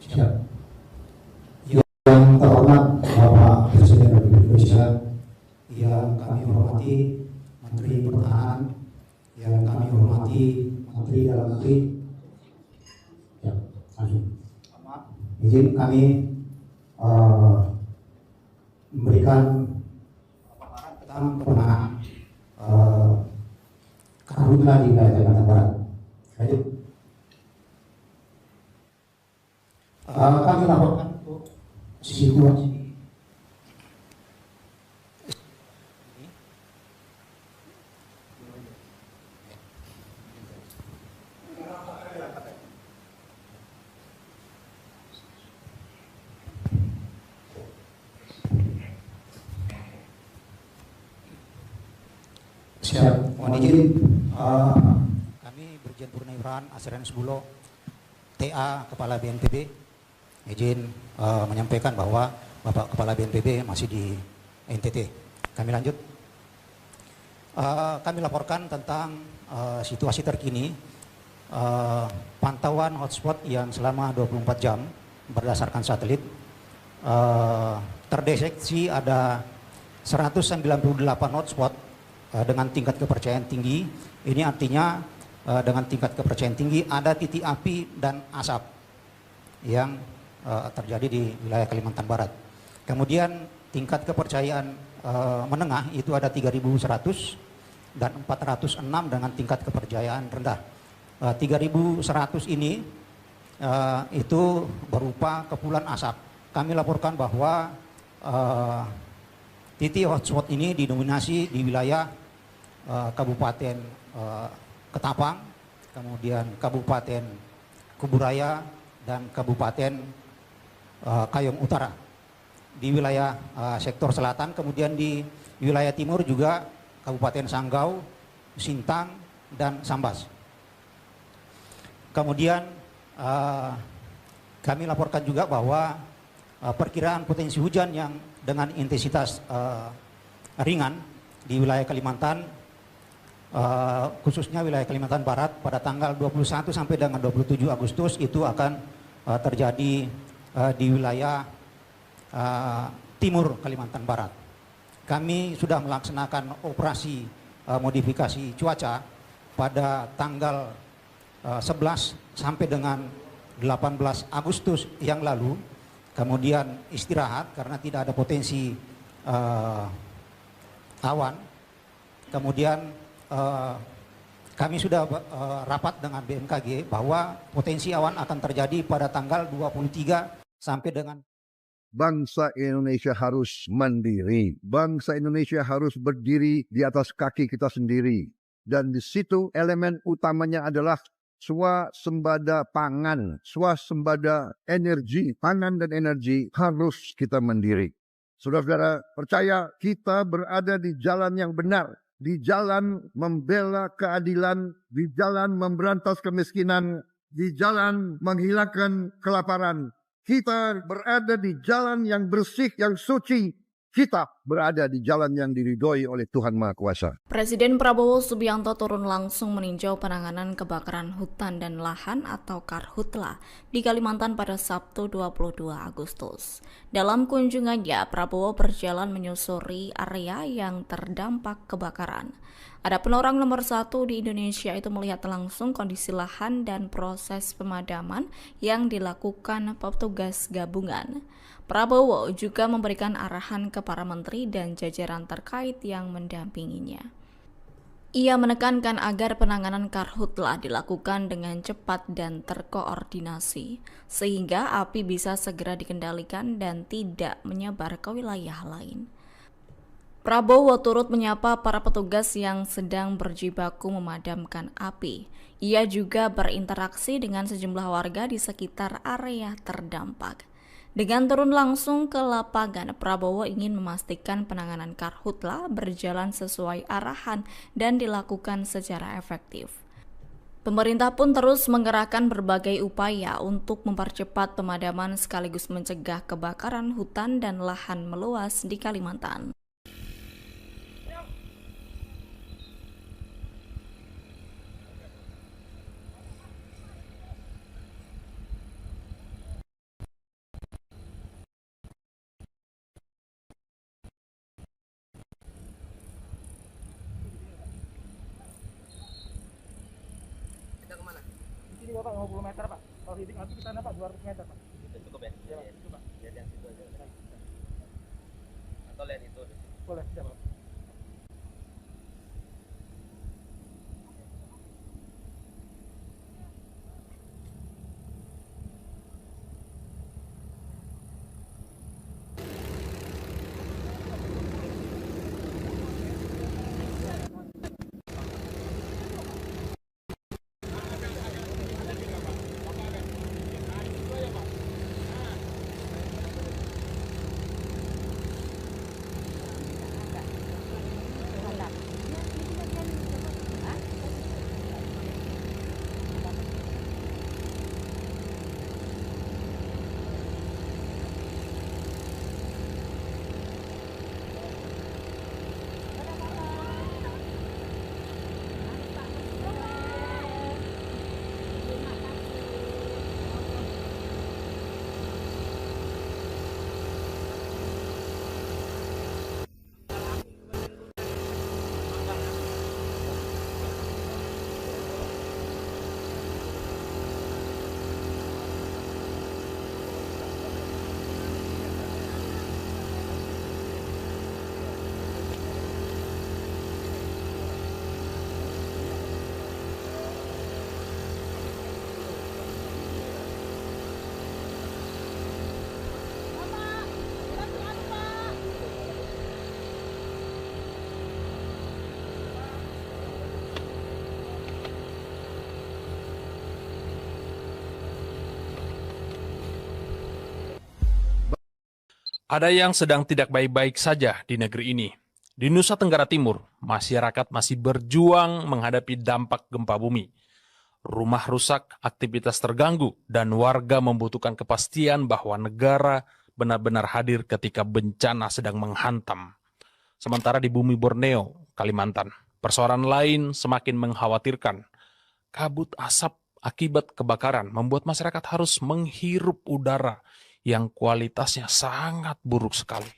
Siap. Yang terhormat Bapak Presiden Republik Indonesia, yang kami hormati Menteri Pertahanan, yang kami hormati Menteri Dalam Negeri. Ya, izin kami memberikan paparan tentang kemenangan Karhutla di wilayah Kalimantan Barat. Lanjut. Kami laporkan untuk situasi siap. Mohon izin, kami Brigjen Purnawirawan Asrianus Bulo, TA Kepala BNPB, izin menyampaikan bahwa Bapak Kepala BNPB masih di NTT. Kami lanjut. Kami laporkan tentang situasi terkini pantauan hotspot yang selama 24 jam berdasarkan satelit terdeteksi ada 198 hotspot dengan tingkat kepercayaan tinggi. Ini artinya dengan tingkat kepercayaan tinggi ada titik api dan asap yang terjadi di wilayah Kalimantan Barat. Kemudian tingkat kepercayaan menengah itu ada 3.100 dan 406 dengan tingkat kepercayaan rendah. 3.100 ini itu berupa kepulan asap. Kami laporkan bahwa titik hotspot ini didominasi di wilayah Kabupaten Ketapang, kemudian Kabupaten Kuburaya, dan Kabupaten Kayong Utara di wilayah sektor selatan. Kemudian di wilayah timur juga Kabupaten Sanggau, Sintang, dan Sambas. Kemudian kami laporkan juga bahwa perkiraan potensi hujan yang dengan intensitas ringan di wilayah Kalimantan, khususnya wilayah Kalimantan Barat pada tanggal 21 sampai dengan 27 Agustus itu akan terjadi di wilayah timur Kalimantan Barat. Kami sudah melaksanakan operasi modifikasi cuaca pada tanggal 11 sampai dengan 18 Agustus yang lalu, kemudian istirahat karena tidak ada potensi awan. Kemudian kami sudah rapat dengan BMKG bahwa potensi awan akan terjadi pada tanggal 23 sampai dengan. Bangsa Indonesia harus mandiri. Bangsa Indonesia harus berdiri di atas kaki kita sendiri. Dan di situ elemen utamanya adalah swasembada pangan, swasembada energi, pangan dan energi harus kita mandiri. Saudara-saudara, percaya kita berada di jalan yang benar, di jalan membela keadilan, di jalan memberantas kemiskinan, di jalan menghilangkan kelaparan. Kita berada di jalan yang bersih, yang suci. Kita berada di jalan yang diridhoi oleh Tuhan Maha Kuasa. Presiden Prabowo Subianto turun langsung meninjau penanganan kebakaran hutan dan lahan atau Karhutla di Kalimantan pada Sabtu 22 Agustus. Dalam kunjungannya, Prabowo berjalan menyusuri area yang terdampak kebakaran. Adapun orang nomor 1 di Indonesia itu melihat langsung kondisi lahan dan proses pemadaman yang dilakukan petugas gabungan. Prabowo juga memberikan arahan ke para menteri dan jajaran terkait yang mendampinginya. Ia menekankan agar penanganan Karhutla dilakukan dengan cepat dan terkoordinasi, sehingga api bisa segera dikendalikan dan tidak menyebar ke wilayah lain. Prabowo turut menyapa para petugas yang sedang berjibaku memadamkan api. Ia juga berinteraksi dengan sejumlah warga di sekitar area terdampak. Dengan turun langsung ke lapangan, Prabowo ingin memastikan penanganan Karhutla berjalan sesuai arahan dan dilakukan secara efektif. Pemerintah pun terus mengerahkan berbagai upaya untuk mempercepat pemadaman sekaligus mencegah kebakaran hutan dan lahan meluas di Kalimantan. Bapak 50 meter Pak. Kalau hidik nanti kita Pak 200 meter Pak. Itu cukup ya? Iya Pak, itu Pak. Lihat yang situ aja. Atau lihat itu. Boleh, siap Pak. Ada yang sedang tidak baik-baik saja di negeri ini. Di Nusa Tenggara Timur, masyarakat masih berjuang menghadapi dampak gempa bumi. Rumah rusak, aktivitas terganggu, dan warga membutuhkan kepastian bahwa negara benar-benar hadir ketika bencana sedang menghantam. Sementara di bumi Borneo, Kalimantan, persoalan lain semakin mengkhawatirkan. Kabut asap akibat kebakaran membuat masyarakat harus menghirup udara yang kualitasnya sangat buruk sekali.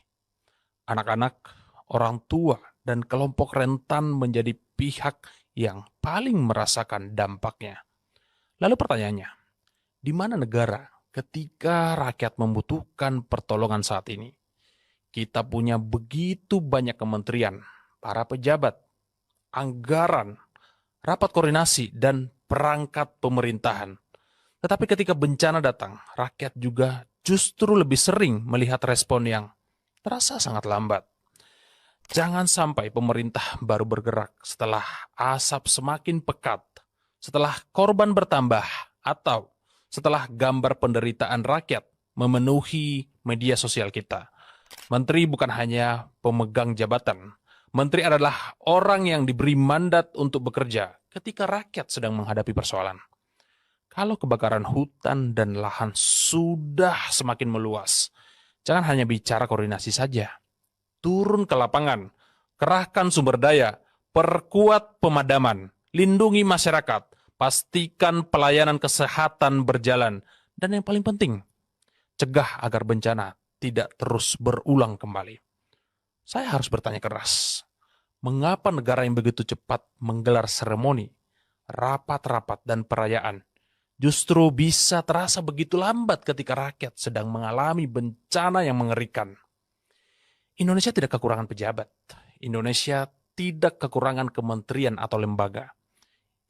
Anak-anak, orang tua, dan kelompok rentan menjadi pihak yang paling merasakan dampaknya. Lalu pertanyaannya, di mana negara ketika rakyat membutuhkan pertolongan saat ini? Kita punya begitu banyak kementerian, para pejabat, anggaran, rapat koordinasi, dan perangkat pemerintahan. Tetapi ketika bencana datang, rakyat juga justru lebih sering melihat respon yang terasa sangat lambat. Jangan sampai pemerintah baru bergerak setelah asap semakin pekat, setelah korban bertambah, atau setelah gambar penderitaan rakyat memenuhi media sosial kita. Menteri bukan hanya pemegang jabatan. Menteri adalah orang yang diberi mandat untuk bekerja ketika rakyat sedang menghadapi persoalan. Kalau kebakaran hutan dan lahan sudah semakin meluas, jangan hanya bicara koordinasi saja. Turun ke lapangan, kerahkan sumber daya, perkuat pemadaman, lindungi masyarakat, pastikan pelayanan kesehatan berjalan, dan yang paling penting, cegah agar bencana tidak terus berulang kembali. Saya harus bertanya keras, mengapa negara yang begitu cepat menggelar seremoni, rapat-rapat, dan perayaan justru bisa terasa begitu lambat ketika rakyat sedang mengalami bencana yang mengerikan? Indonesia tidak kekurangan pejabat. Indonesia tidak kekurangan kementerian atau lembaga.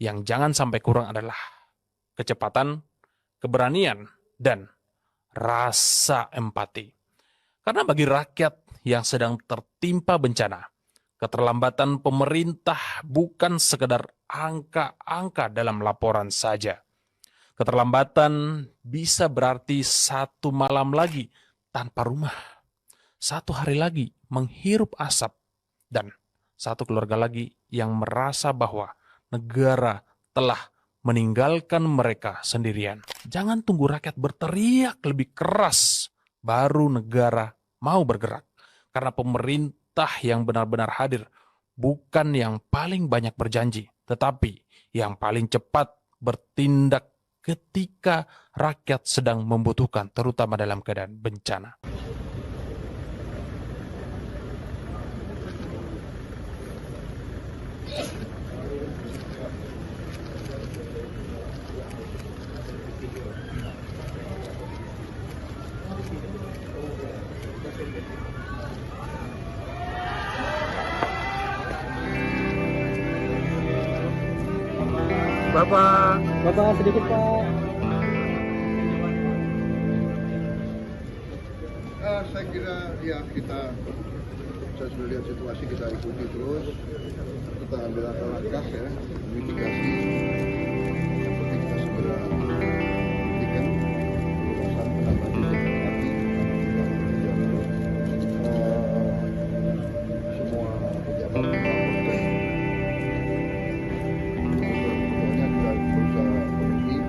Yang jangan sampai kurang adalah kecepatan, keberanian, dan rasa empati. Karena bagi rakyat yang sedang tertimpa bencana, keterlambatan pemerintah bukan sekedar angka-angka dalam laporan saja. Keterlambatan bisa berarti 1 malam lagi tanpa rumah, 1 hari lagi menghirup asap, dan 1 keluarga lagi yang merasa bahwa negara telah meninggalkan mereka sendirian. Jangan tunggu rakyat berteriak lebih keras, baru negara mau bergerak. Karena pemerintah yang benar-benar hadir bukan yang paling banyak berjanji, tetapi yang paling cepat bertindak ketika rakyat sedang membutuhkan, terutama dalam keadaan bencana. Bapak sedikit Pak. Saya kira ya saya sudah lihat situasi, kita ikuti terus, kita ambil langkah ya, mitigasi, seperti kita segera hentikan perluasan penambahan titik mati, semua pejabat pokoknya kita berusaha berhenti,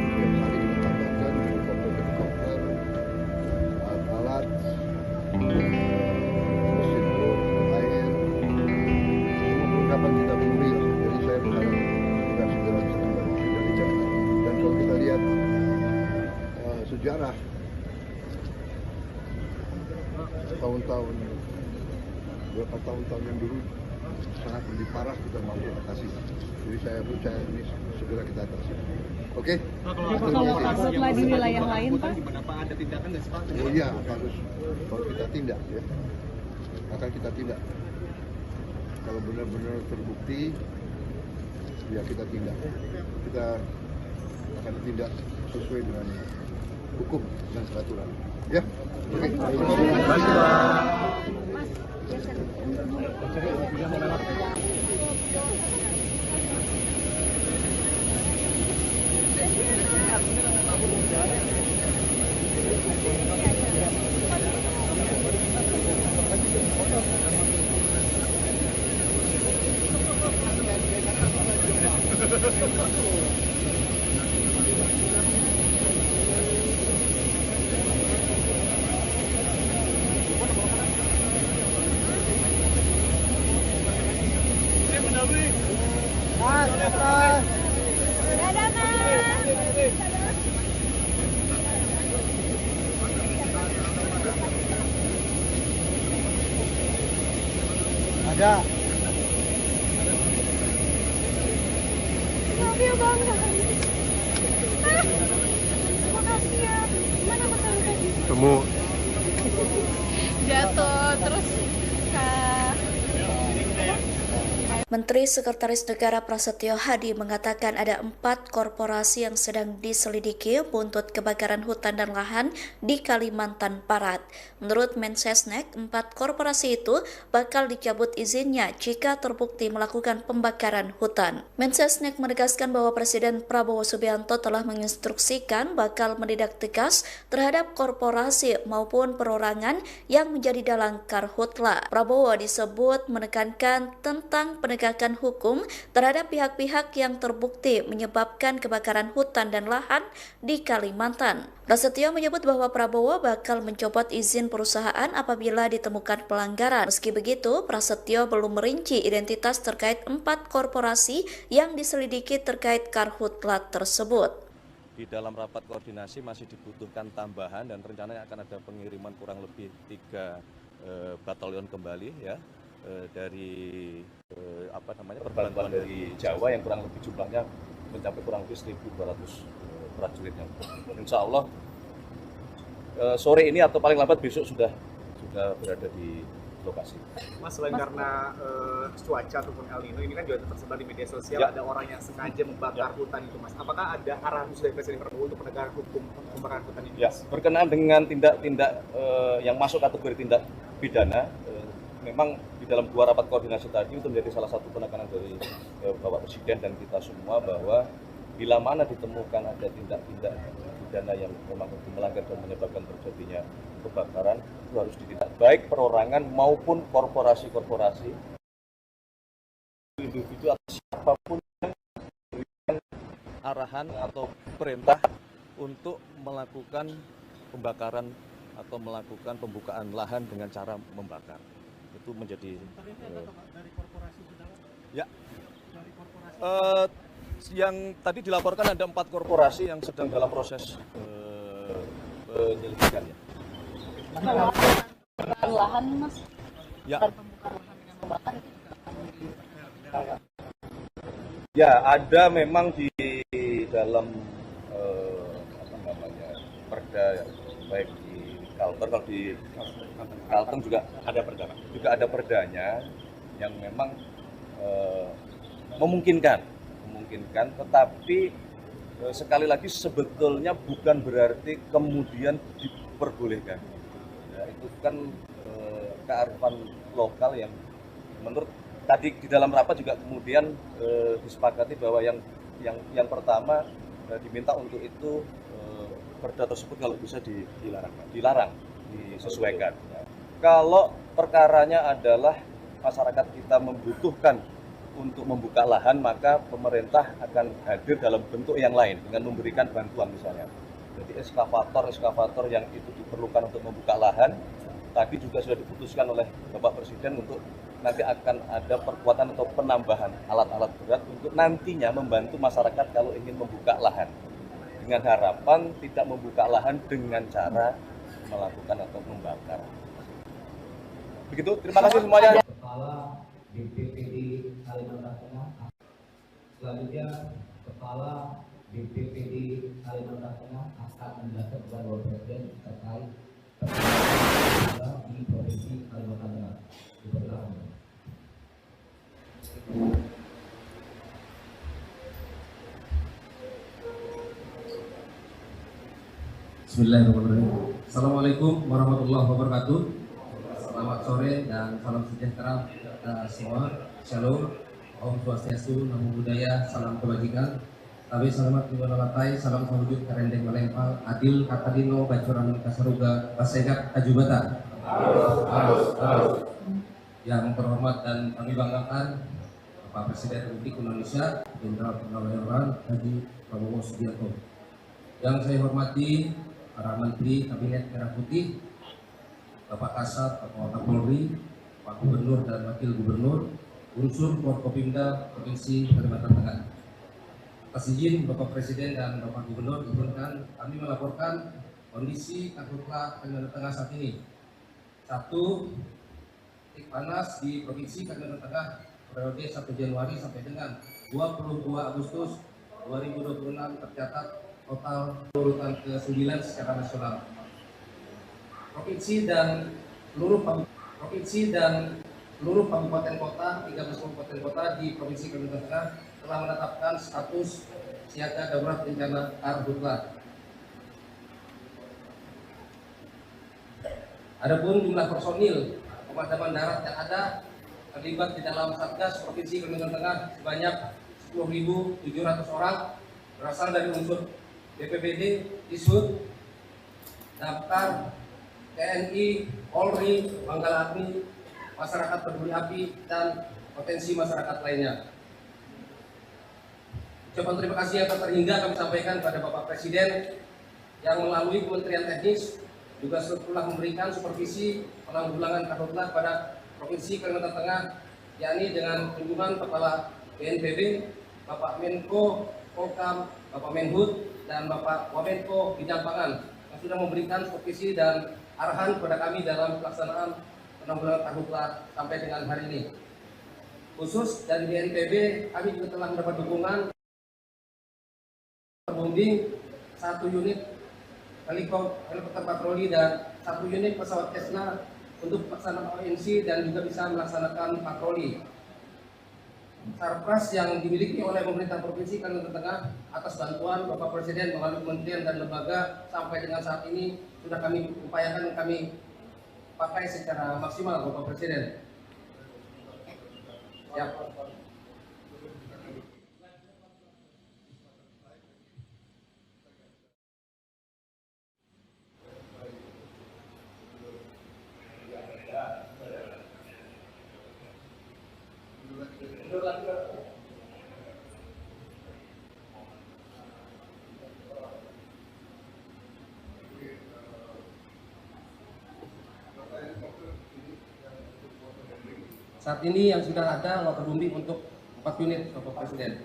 setiap hari kita tambahkan helikopter, alat, mesin bor, air, semua perlengkapan kita penuhi. Jadi saya berharap kita segera dijalankan. Dan kalau kita lihat sejarah tahun-tahun beberapa tahun-tahun yang dulu sangat lebih parah kita mampu atasi. Jadi saya percaya ini segera kita atasi. Oke? Kalau karhutla di wilayah lain, Pak? Ada tindakan nggak sih, Pak? Oh iya, harus. Kalau kita tindak ya, akan kita tindak. Kalau benar-benar terbukti, ya kita tindak. Kita akan tindak sesuai dengan hukum dan peraturan. Ya, oke. Ada. Makasih Bang. Makasih ya. Mana makan tadi? Temu. Jatuh terus Menteri Sekretaris Negara Prasetyo Hadi mengatakan ada 4 korporasi yang sedang diselidiki buntut kebakaran hutan dan lahan di Kalimantan Barat. Menurut Mensesnek, 4 korporasi itu bakal dicabut izinnya jika terbukti melakukan pembakaran hutan. Mensesnek menegaskan bahwa Presiden Prabowo Subianto telah menginstruksikan bakal menindak tegas terhadap korporasi maupun perorangan yang menjadi dalang karhutla. Prabowo disebut menekankan tentang penegakan hukum terhadap pihak-pihak yang terbukti menyebabkan kebakaran hutan dan lahan di Kalimantan. Prasetyo menyebut bahwa Prabowo bakal mencopot izin perusahaan apabila ditemukan pelanggaran. Meski begitu, Prasetyo belum merinci identitas terkait 4 korporasi yang diselidiki terkait karhutla tersebut. Di dalam rapat koordinasi masih dibutuhkan tambahan dan rencananya akan ada pengiriman kurang lebih 3 batalion kembali ya. Dari perbantuan dari Jawa yang kurang lebih jumlahnya mencapai kurang lebih 1.200 prajuritnya. Insya Allah sore ini atau paling lambat besok sudah berada di lokasi. Mas, selain karena cuaca ataupun El Nino ini kan juga tersebar di media sosial, ada orang yang sengaja membakar hutan itu, Mas. Apakah ada arahan khusus dari Presiden Prabowo untuk penegakan hukum pembakaran hutan ini? Ya, berkenaan dengan tindak-tindak yang masuk kategori tindak pidana, memang di dalam 2 rapat koordinasi tadi itu menjadi salah satu penekanan dari Bapak Presiden dan kita semua bahwa bila mana ditemukan ada tindak-tindak pidana yang memang melanggar dan menyebabkan terjadinya kebakaran, itu harus ditindak baik perorangan maupun korporasi-korporasi, individu atau siapapun yang memberikan arahan atau perintah untuk melakukan pembakaran atau melakukan pembukaan lahan dengan cara membakar. Itu menjadi ya yang tadi dilaporkan ada 4 korporasi yang sedang dalam proses penyelidikan ya. lahan, Mas. Ya. Ya, ada memang di dalam perda ya, baik di Kalteng, kalau di Kalteng juga ada perdanya yang memang memungkinkan memungkinkan, tetapi sekali lagi sebetulnya bukan berarti kemudian diperbolehkan. Ya, itu kan kearifan lokal yang menurut tadi di dalam rapat juga kemudian disepakati bahwa yang pertama diminta untuk itu perda tersebut kalau bisa dilarang, disesuaikan. Kalau perkaranya adalah masyarakat kita membutuhkan untuk membuka lahan, maka pemerintah akan hadir dalam bentuk yang lain dengan memberikan bantuan misalnya. Jadi eskavator yang itu diperlukan untuk membuka lahan, tadi juga sudah diputuskan oleh Bapak Presiden untuk nanti akan ada perkuatan atau penambahan alat-alat berat untuk nantinya membantu masyarakat kalau ingin membuka lahan. Dengan harapan tidak membuka lahan dengan cara melakukan atau membakar. Begitu, terima kasih semuanya. Kepala BPPD Kalimantan Tengah. Selanjutnya Kepala BPPD Kalimantan Tengah akan menjelaskan kepada Bapak Presiden terkait di Provinsi Kalimantan Tengah. Dipersilakan. Bismillahirrahmanirrahim. Assalamualaikum warahmatullahi wabarakatuh. Selamat sore dan salam sejahtera kita semua. Shalom, Om Swastiastu, Namo Buddhaya, salam kebajikan. Tabe selamat Tuhan Alatai, salam sawujud karendeng melempal, adil katadino, bacoran kasaruga, basegat ajubata. Yang terhormat dan kami banggakan Bapak Presiden Republik Indonesia Jenderal Purnawirawan Haji Prabowo Subianto. Yang saya hormati para Menteri Kabinet Merah Putih, Bapak Kasat, Bapak Kapolri, Pak Gubernur dan Wakil Gubernur, unsur Forkopimda Provinsi Kalimantan Tengah. Atas izin Bapak Presiden dan Bapak Gubernur, izinkan kami melaporkan kondisi Karhutla Kalimantan Tengah saat ini. 1. Titik panas di Provinsi Kalimantan Tengah periode 1 Januari sampai dengan 22 Agustus 2026 tercatat total urutan ke-9 secara nasional. Provinsi dan seluruh kabupaten kota, 13 kabupaten kota di Provinsi Kalimantan Tengah telah menetapkan status siaga darurat bencana Karhutla. Adapun jumlah personil pemadaman darat yang ada terlibat di dalam Satgas Provinsi Kalimantan Tengah sebanyak 10.700 orang berasal dari unsur BPBD, Dishub, Damkar, TNI, Polri, Manggala Agni, masyarakat peduli api, dan potensi masyarakat lainnya. Ucapan terima kasih yang terhingga kami sampaikan kepada Bapak Presiden yang melalui Kementerian Teknis juga telah memberikan supervisi penanggulangan karhutla pada Provinsi Kalimantan Tengah, yakni dengan kunjungan Kepala BNPB, Bapak Menko Polkam, Bapak Menhub, dan Bapak Wamenko Bidang Pangan yang sudah memberikan supervisi dan arahan kepada kami dalam pelaksanaan penanggulangan karhutla sampai dengan hari ini. Khusus dari BNPB, kami juga telah mendapat dukungan terbombing 1 unit helikopter patroli dan 1 unit pesawat Cessna untuk pelaksanaan ONC dan juga bisa melaksanakan patroli. Sarpras yang dimiliki oleh pemerintah Provinsi Kalimantan Tengah atas bantuan Bapak Presiden melalui kementerian dan lembaga sampai dengan saat ini sudah kami upayakan, kami pakai secara maksimal Bapak Presiden. Ya. Saat ini yang sudah ada waterbombing untuk 4 unit Bapak Presiden.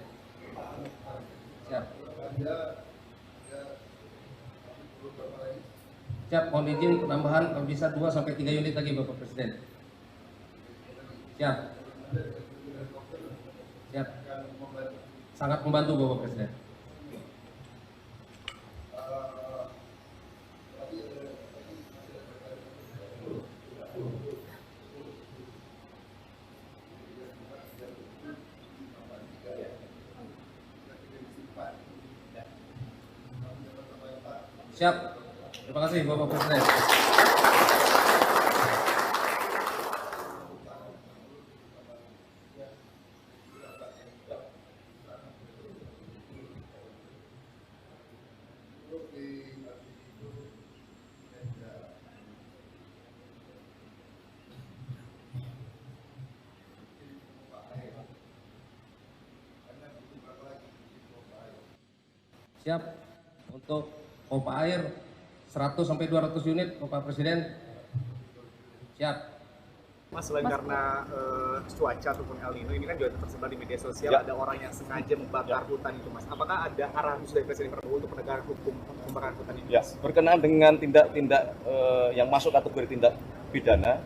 Siap. Siap, mohon izin penambahan kalau bisa 2 sampai 3 unit lagi Bapak Presiden. Siap. Siap. Sangat membantu Bapak Presiden. Siap. Terima kasih Bapak Presiden. Siap untuk pompa air 100 sampai 200 unit, Bapak Presiden. Siap. Mas, selain karena cuaca ataupun El Nino ini kan juga tersebar di media sosial, ada orang yang sengaja membakar hutan itu, Mas. Apakah ada arahan khusus dari Presiden Prabowo untuk penegakan hukum pembakaran hutan ini? Ya, berkenaan dengan tindak-tindak yang masuk kategori tindak pidana,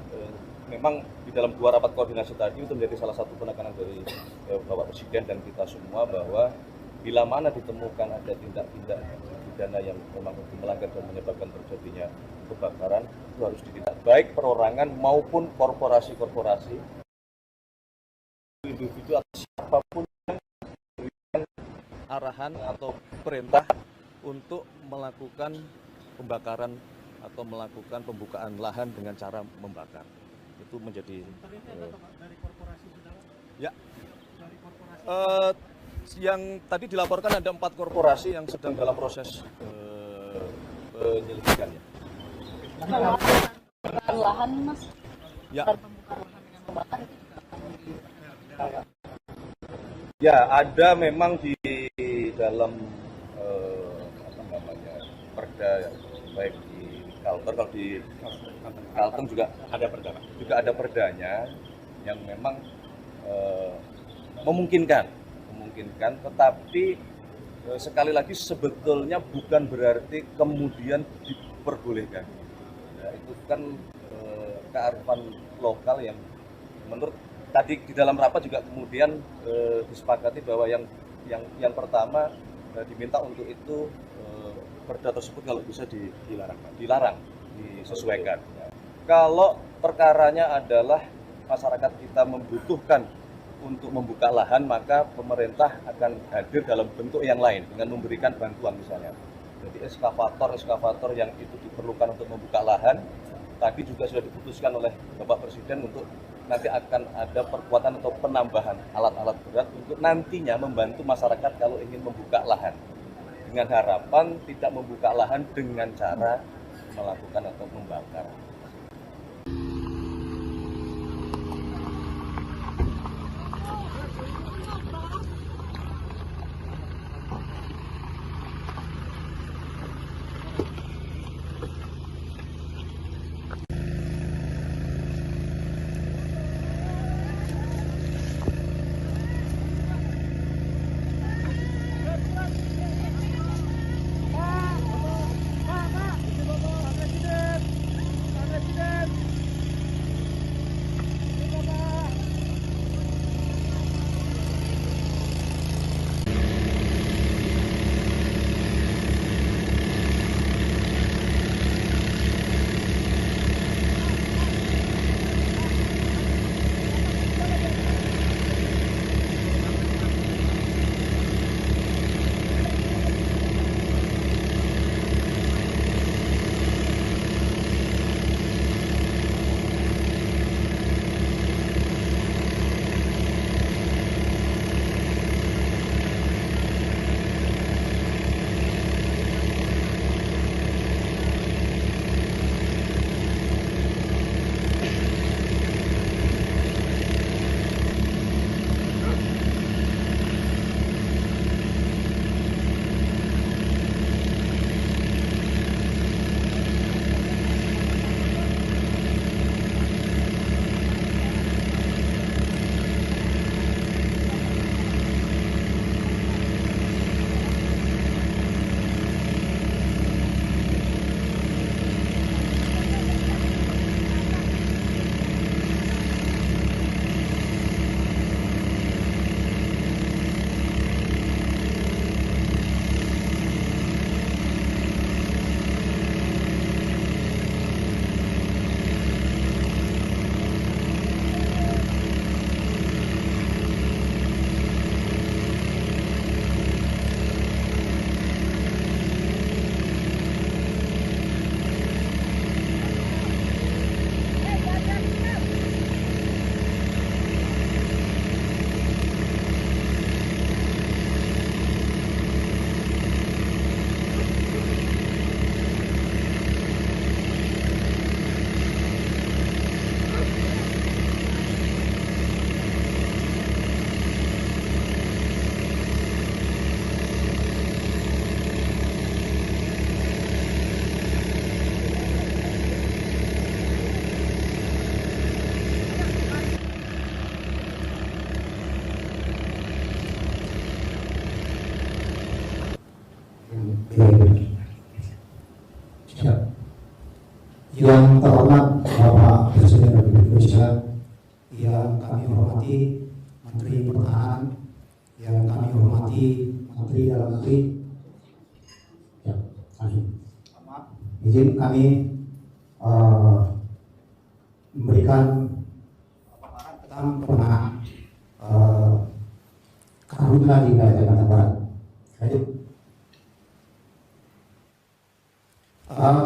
memang di dalam 2 rapat koordinasi tadi itu menjadi salah satu penekanan dari Bapak Presiden dan kita semua bahwa bila mana ditemukan ada tindak-tindak pidana yang memang melanggar dan menyebabkan terjadinya kebakaran, itu harus ditindak baik perorangan maupun korporasi-korporasi, individu atau siapapun yang memberikan arahan atau perintah untuk melakukan pembakaran atau melakukan pembukaan lahan dengan cara membakar. Itu menjadi ya. Yang tadi dilaporkan ada 4 korporasi yang sedang dalam proses penyelidikan. Lahan, Mas. Ya. Ya, ada memang di dalam perda, baik di Kalteng, kalau di Kalteng juga ada perdanya yang memang memungkinkan, tetapi sekali lagi sebetulnya bukan berarti kemudian diperbolehkan. Ya, itu kan kearifan lokal yang menurut tadi di dalam rapat juga kemudian disepakati bahwa yang pertama diminta untuk itu perda tersebut kalau bisa dilarang, disesuaikan. Ya. Kalau perkaranya adalah masyarakat kita membutuhkan untuk membuka lahan, maka pemerintah akan hadir dalam bentuk yang lain dengan memberikan bantuan misalnya. Jadi eskavator yang itu diperlukan untuk membuka lahan, tadi juga sudah diputuskan oleh Bapak Presiden untuk nanti akan ada perkuatan atau penambahan alat-alat berat untuk nantinya membantu masyarakat kalau ingin membuka lahan. Dengan harapan tidak membuka lahan dengan cara melakukan atau membakar. Yang terhormat Bapak Presiden Republik Indonesia, yang kami hormati Menteri Pertahanan, yang kami hormati Menteri Dalam Negeri, ya, izin kami memberikan paparan tentang penanganan karhutla di wilayah Kalimantan Barat.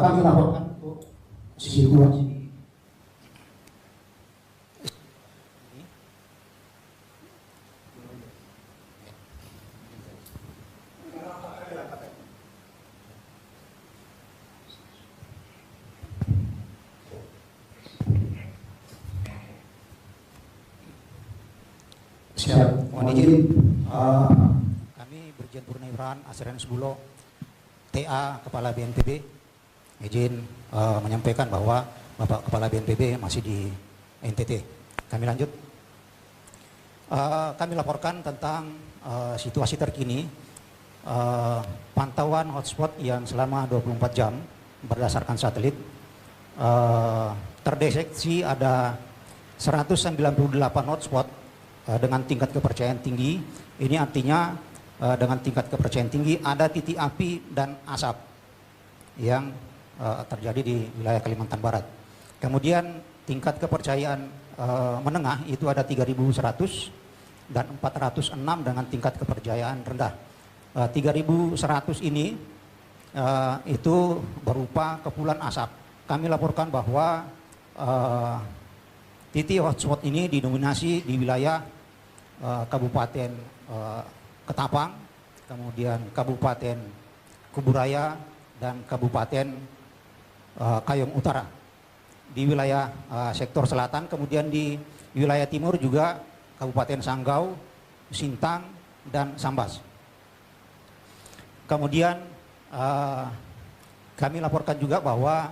Kami laporkan untuk situasi siap. Mohon izin, kami Brigjen Purnawirawan Asren Sebulo, TA Kepala BNPB, izin menyampaikan bahwa Bapak Kepala BNPB masih di NTT. Kami lanjut. Kami laporkan tentang situasi terkini pantauan hotspot yang selama 24 jam berdasarkan satelit terdeteksi ada 198 hotspot dengan tingkat kepercayaan tinggi. Ini artinya dengan tingkat kepercayaan tinggi ada titik api dan asap yang terjadi di wilayah Kalimantan Barat. Kemudian tingkat kepercayaan menengah itu ada 3.100 dan 406 dengan tingkat kepercayaan rendah. 3.100 ini itu berupa kepulan asap. Kami laporkan bahwa titik hotspot ini didominasi di wilayah Kabupaten Ketapang, kemudian Kabupaten Kuburaya, dan Kabupaten Kayong Utara di wilayah sektor selatan. Kemudian di wilayah timur juga Kabupaten Sanggau, Sintang, dan Sambas. Kemudian kami laporkan juga bahwa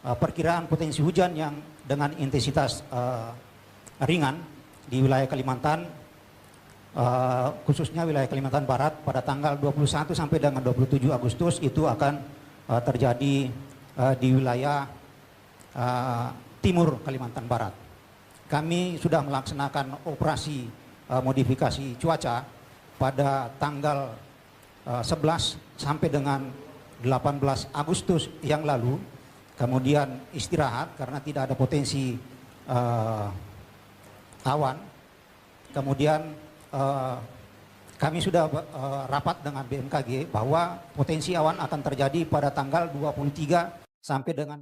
perkiraan potensi hujan yang dengan intensitas ringan di wilayah Kalimantan, khususnya wilayah Kalimantan Barat pada tanggal 21 sampai dengan 27 Agustus itu akan terjadi di wilayah timur Kalimantan Barat. Kami sudah melaksanakan operasi modifikasi cuaca pada tanggal 11 sampai dengan 18 Agustus yang lalu, kemudian istirahat karena tidak ada potensi awan. Kemudian kami sudah rapat dengan BMKG bahwa potensi awan akan terjadi pada tanggal 23 sampai dengan.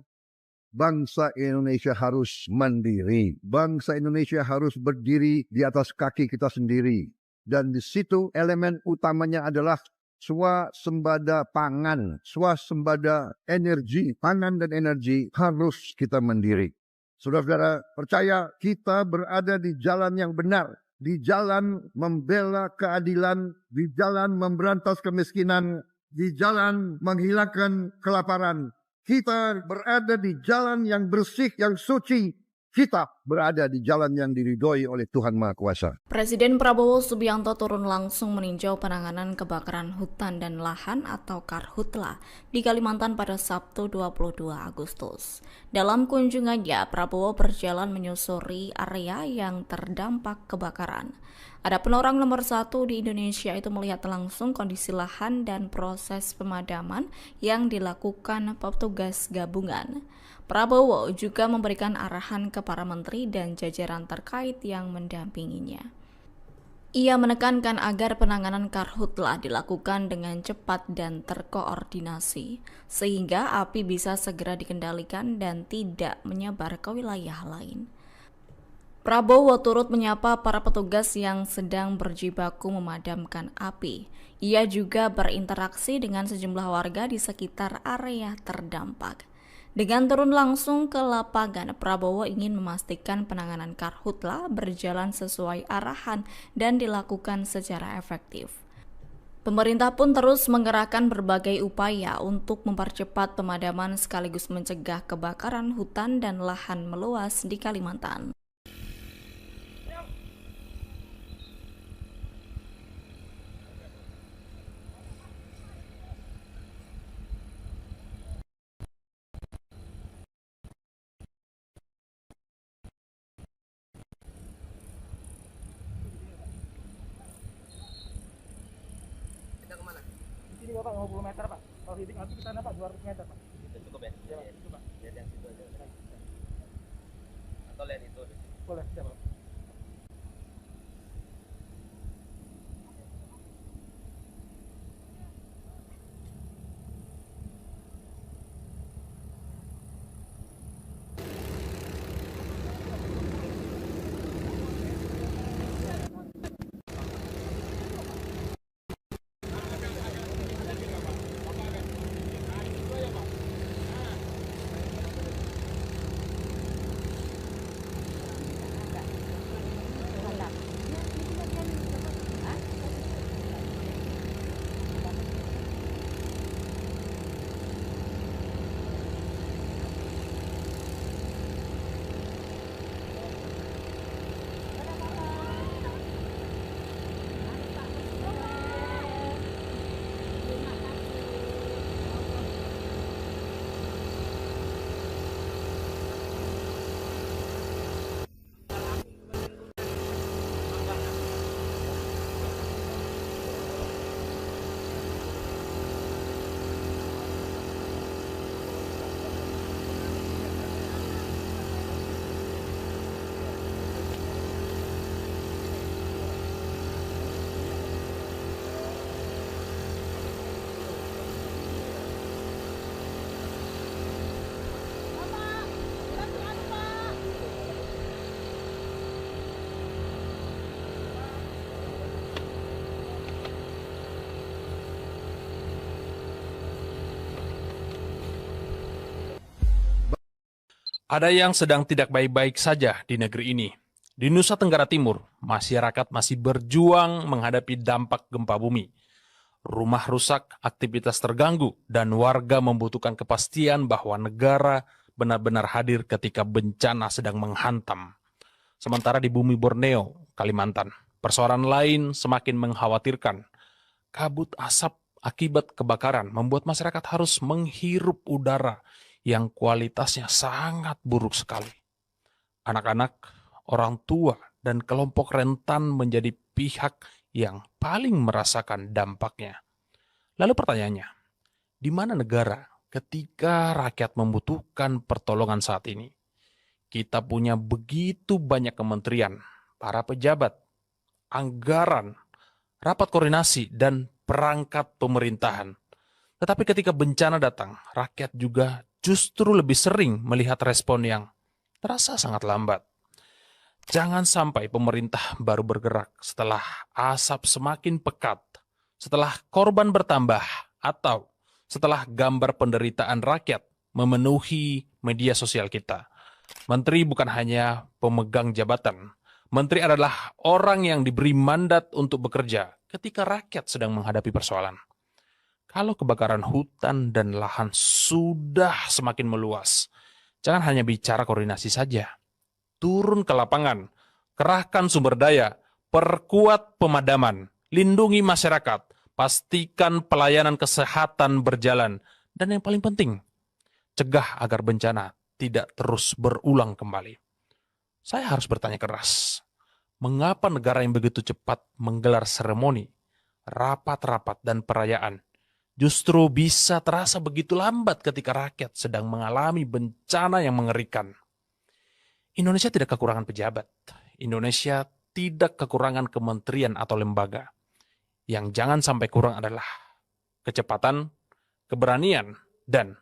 Bangsa Indonesia harus mandiri. Bangsa Indonesia harus berdiri di atas kaki kita sendiri. Dan di situ elemen utamanya adalah swasembada pangan, swasembada energi, pangan dan energi harus kita mandiri. Saudara-saudara, percaya kita berada di jalan yang benar, di jalan membela keadilan, di jalan memberantas kemiskinan, di jalan menghilangkan kelaparan. Kita berada di jalan yang bersih, yang suci. Kita berada di jalan yang diridhoi oleh Tuhan Maha Kuasa. Presiden Prabowo Subianto turun langsung meninjau penanganan kebakaran hutan dan lahan atau Karhutla di Kalimantan pada Sabtu 22 Agustus. Dalam kunjungannya, Prabowo berjalan menyusuri area yang terdampak kebakaran. Adapun orang nomor 1 di Indonesia itu melihat langsung kondisi lahan dan proses pemadaman yang dilakukan petugas gabungan. Prabowo juga memberikan arahan ke para menteri dan jajaran terkait yang mendampinginya. Ia menekankan agar penanganan Karhutla dilakukan dengan cepat dan terkoordinasi, sehingga api bisa segera dikendalikan dan tidak menyebar ke wilayah lain. Prabowo turut menyapa para petugas yang sedang berjibaku memadamkan api. Ia juga berinteraksi dengan sejumlah warga di sekitar area terdampak. Dengan turun langsung ke lapangan, Prabowo ingin memastikan penanganan Karhutla berjalan sesuai arahan dan dilakukan secara efektif. Pemerintah pun terus mengerahkan berbagai upaya untuk mempercepat pemadaman sekaligus mencegah kebakaran hutan dan lahan meluas di Kalimantan. juga Pak, 50 meter Pak. Kalau titik api kita Pak 200 meter Pak. Itu cukup ya? Iya Pak, itu Pak. Lihat yang situ aja. Atau lihat itu. Boleh, siap Pak. Ada yang sedang tidak baik-baik saja di negeri ini. Di Nusa Tenggara Timur, masyarakat masih berjuang menghadapi dampak gempa bumi. Rumah rusak, aktivitas terganggu, dan warga membutuhkan kepastian bahwa negara benar-benar hadir ketika bencana sedang menghantam. Sementara di bumi Borneo, Kalimantan, persoalan lain semakin mengkhawatirkan. Kabut asap akibat kebakaran membuat masyarakat harus menghirup udara yang kualitasnya sangat buruk sekali. Anak-anak, orang tua, dan kelompok rentan menjadi pihak yang paling merasakan dampaknya. Lalu pertanyaannya, di mana negara ketika rakyat membutuhkan pertolongan saat ini? Kita punya begitu banyak kementerian, para pejabat, anggaran, rapat koordinasi, dan perangkat pemerintahan. Tetapi ketika bencana datang, rakyat juga justru lebih sering melihat respon yang terasa sangat lambat. Jangan sampai pemerintah baru bergerak setelah asap semakin pekat, setelah korban bertambah, atau setelah gambar penderitaan rakyat memenuhi media sosial kita. Menteri bukan hanya pemegang jabatan. Menteri adalah orang yang diberi mandat untuk bekerja ketika rakyat sedang menghadapi persoalan. Kalau kebakaran hutan dan lahan sudah semakin meluas, jangan hanya bicara koordinasi saja. Turun ke lapangan, kerahkan sumber daya, perkuat pemadaman, lindungi masyarakat, pastikan pelayanan kesehatan berjalan, dan yang paling penting, cegah agar bencana tidak terus berulang kembali. Saya harus bertanya keras, mengapa negara yang begitu cepat menggelar seremoni, rapat-rapat, dan perayaan justru bisa terasa begitu lambat ketika rakyat sedang mengalami bencana yang mengerikan? Indonesia tidak kekurangan pejabat. Indonesia tidak kekurangan kementerian atau lembaga. Yang jangan sampai kurang adalah kecepatan, keberanian, dan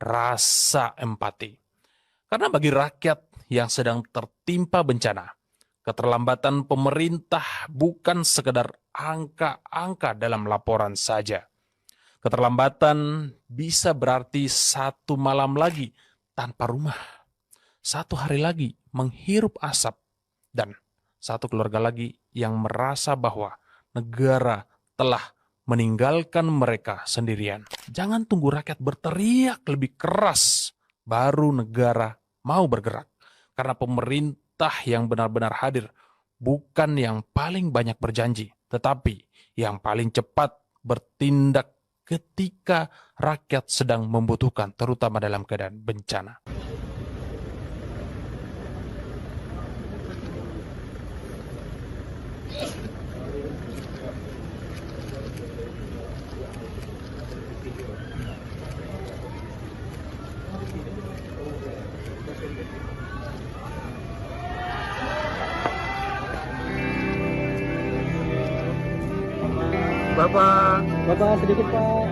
rasa empati. Karena bagi rakyat yang sedang tertimpa bencana, keterlambatan pemerintah bukan sekedar angka-angka dalam laporan saja. Keterlambatan bisa berarti 1 malam lagi tanpa rumah, 1 hari lagi menghirup asap, dan 1 keluarga lagi yang merasa bahwa negara telah meninggalkan mereka sendirian. Jangan tunggu rakyat berteriak lebih keras, baru negara mau bergerak. Karena pemerintah yang benar-benar hadir bukan yang paling banyak berjanji, tetapi yang paling cepat bertindak ketika rakyat sedang membutuhkan, terutama dalam keadaan bencana. Bapak sedikit Pak.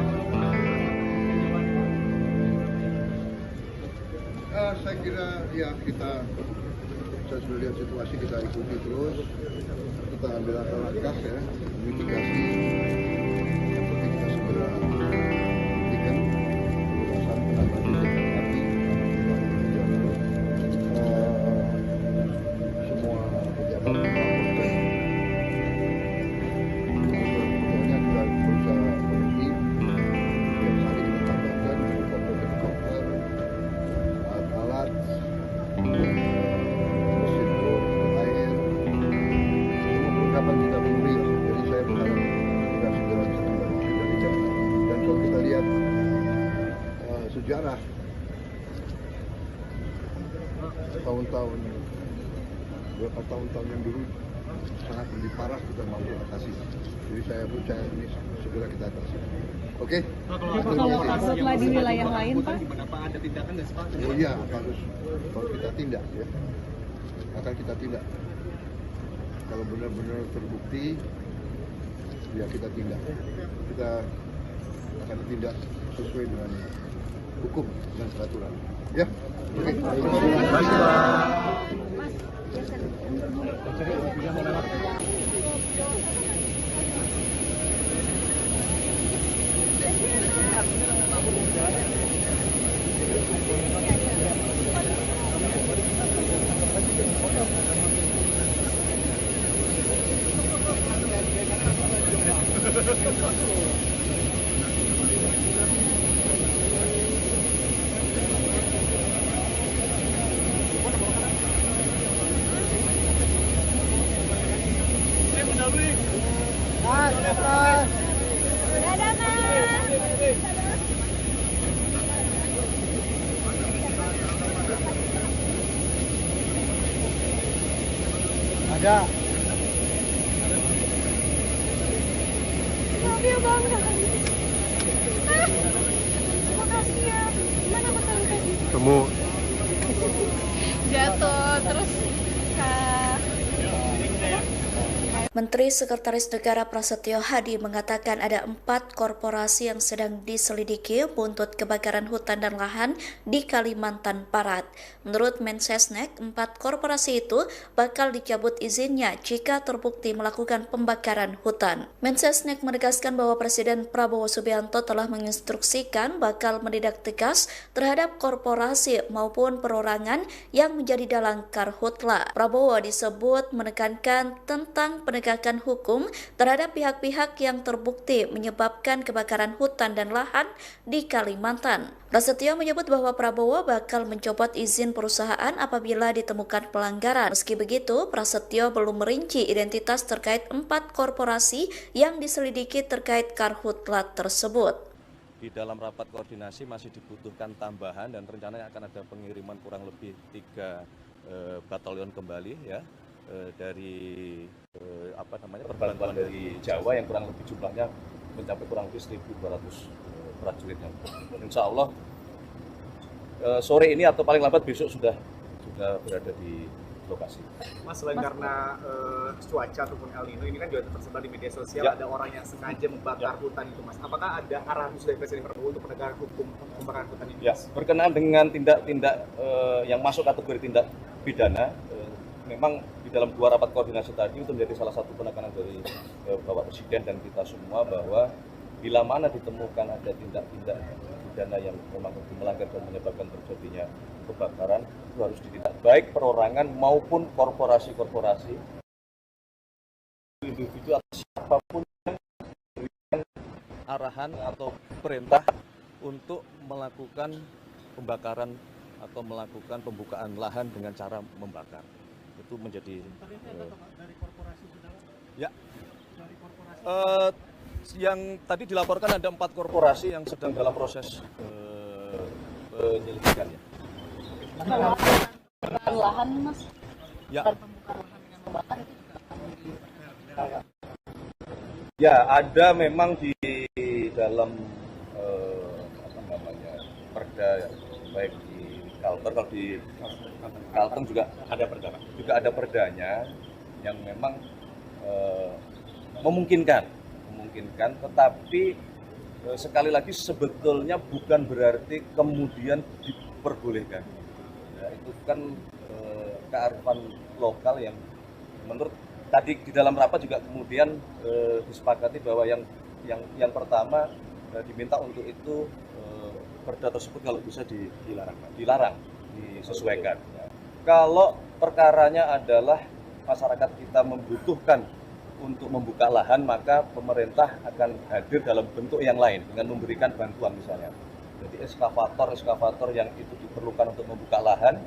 Saya kira ya saya sudah lihat situasi, kita ikuti terus, kita ambil langkah ya, mitigasi, seperti kita segera hentikan perluasan penambahan titik api, semua pejabat sebetulnya kita berusaha berhenti, tiap hari kita tambahkan helikopter, alat-alat, mesin bor, air, semua perlengkapan kita penuhi. Jadi saya berharap kita segera tidak. Dan kalau kita lihat sejarah tahun-tahun beberapa tahun-tahun yang dulu sangat lebih parah kita mampu atasi. Jadi saya percaya ini segera kita atasi. Oke? Kalau karhutlah di wilayah lain Pak? Apa ada tindakan nggak sih Pak? Oh iya, harus. Kalau kita tindak ya, akan kita tindak. Kalau benar-benar terbukti, ya kita tindak. Kita akan tindak sesuai dengan hukum dan peraturan. Ya, oke. Ada. Mobil bangga. Makasih ya. Gimana masalah tadi? Temu. Jatuh terus. Menteri Sekretaris Negara Prasetyo Hadi mengatakan ada 4 korporasi yang sedang diselidiki buntut kebakaran hutan dan lahan di Kalimantan Barat. Menurut Mensesnek, 4 korporasi itu bakal dicabut izinnya jika terbukti melakukan pembakaran hutan. Mensesnek menegaskan bahwa Presiden Prabowo Subianto telah menginstruksikan bakal menindak tegas terhadap korporasi maupun perorangan yang menjadi dalang karhutla. Prabowo disebut menekankan tentang penegakan hukum terhadap pihak-pihak yang terbukti menyebabkan kebakaran hutan dan lahan di Kalimantan. Prasetyo menyebut bahwa Prabowo bakal mencopot izin perusahaan apabila ditemukan pelanggaran. Meski begitu, Prasetyo belum merinci identitas terkait 4 korporasi yang diselidiki terkait karhutla tersebut. Di dalam rapat koordinasi masih dibutuhkan tambahan dan rencananya akan ada pengiriman kurang lebih 3 batalion kembali ya. Dari perbantuan dari Jawa yang kurang lebih jumlahnya mencapai kurang lebih 1.200 prajuritnya. Insya Allah sore ini atau paling lambat besok sudah berada di lokasi. Mas, selain karena cuaca ataupun El Nino ini kan juga tersebar di media sosial, ada orang yang sengaja membakar hutan itu, Mas. Apakah ada arahan khusus dari Presiden Prabowo untuk penegakan hukum pembakaran hutan ini? Ya, berkenaan dengan tindak-tindak yang masuk kategori tindak pidana, memang di dalam 2 rapat koordinasi tadi itu menjadi salah satu penekanan dari Bapak Presiden dan kita semua bahwa bila mana ditemukan ada tindak-tindak pidana yang memang melanggar dan menyebabkan terjadinya kebakaran, itu harus ditindak baik perorangan maupun korporasi-korporasi, individu atau siapapun yang memberikan arahan atau perintah untuk melakukan pembakaran atau melakukan pembukaan lahan dengan cara membakar. Itu menjadi ya yang tadi dilaporkan ada 4 korporasi yang sedang dalam proses penyelidikan ya. Lahan Mas. Ya. Ya, ada memang di dalam perda ya, baik di Kalter, kalau di Kalteng juga ada perdanya yang memang memungkinkan memungkinkan, tetapi sekali lagi sebetulnya bukan berarti kemudian diperbolehkan. Ya, itu kan kearifan lokal yang menurut tadi di dalam rapat juga kemudian disepakati bahwa yang pertama diminta untuk itu perda tersebut kalau bisa dilarang, disesuaikan. Ya. Kalau perkaranya adalah masyarakat kita membutuhkan untuk membuka lahan, maka pemerintah akan hadir dalam bentuk yang lain dengan memberikan bantuan misalnya. Jadi eskavator yang itu diperlukan untuk membuka lahan,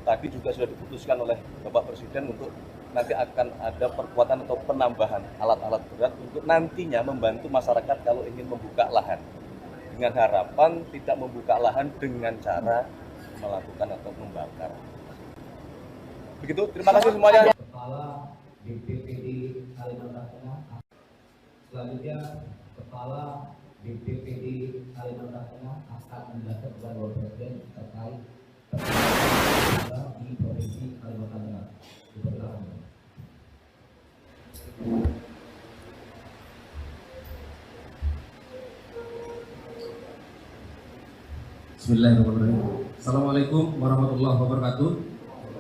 tadi juga sudah diputuskan oleh Bapak Presiden untuk nanti akan ada perkuatan atau penambahan alat-alat berat untuk nantinya membantu masyarakat kalau ingin membuka lahan. Dengan harapan tidak membuka lahan dengan cara melakukan atau membakar. Begitu, terima kasih semuanya. Kepala BPPD Kalimantan Tengah. Selanjutnya Kepala BPPD Kalimantan Tengah akan menjelaskan kepada Bapak Presiden terkait di Provinsi Kalimantan Tengah. Dipersilakan. Bismillahirrahmanirrahim. Assalamualaikum warahmatullahi wabarakatuh.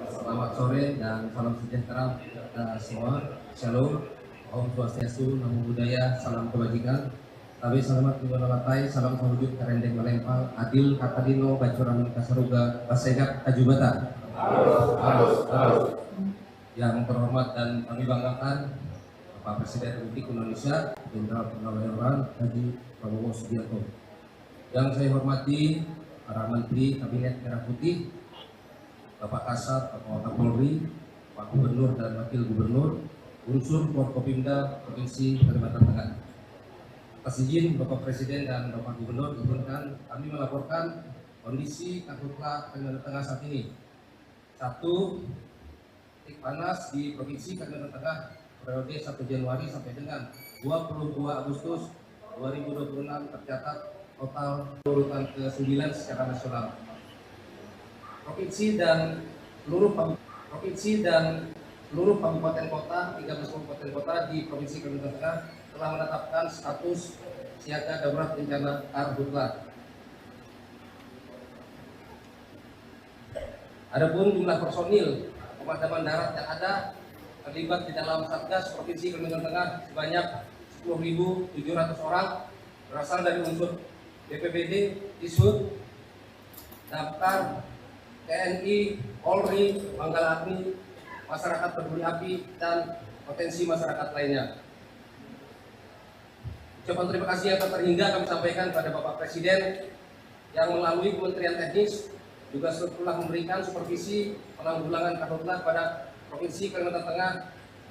Selamat sore dan salam sejahtera kita semua. Shalom, Om Swastiastu, Namo Buddhaya, salam kebajikan. Tabe selamat Latai, salam sawujud karendeng melempal, adil katadino bacoran kasaruga basegat ajubata. Harus. Yang terhormat dan kami banggakan Bapak Presiden Republik Indonesia Jenderal Purnawirawan Haji Prabowo Subianto. Yang saya hormati para Menteri Kabinet Merah Putih, Bapak Kasat, Bapak Kapolri, Pak Gubernur dan Wakil Gubernur, unsur Forkopimda Provinsi Kalimantan Tengah. Atas izin Bapak Presiden dan Bapak Gubernur, izinkan kami melaporkan kondisi Karhutla Kalimantan Tengah saat ini. 1. Titik panas di Provinsi Kalimantan Tengah periode 1 Januari sampai dengan 22 Agustus 2026 tercatat total urutan ke-9 secara nasional. Provinsi dan seluruh kabupaten kota, 13 kabupaten kota di Provinsi Kalimantan Tengah telah menetapkan status siaga darurat bencana Karhutla. Adapun jumlah personil pemadaman darat yang ada terlibat di dalam Satgas Provinsi Kalimantan Tengah sebanyak 10.700 orang berasal dari unsur BPBD, Dishub, Damkar, TNI, Polri, Manggala Agni, masyarakat peduli api, dan potensi masyarakat lainnya. Ucapan terima kasih yang terhingga kami sampaikan pada Bapak Presiden yang melalui Kementerian Teknis juga telah memberikan supervisi penanggulangan karhutla pada Provinsi Kalimantan Tengah,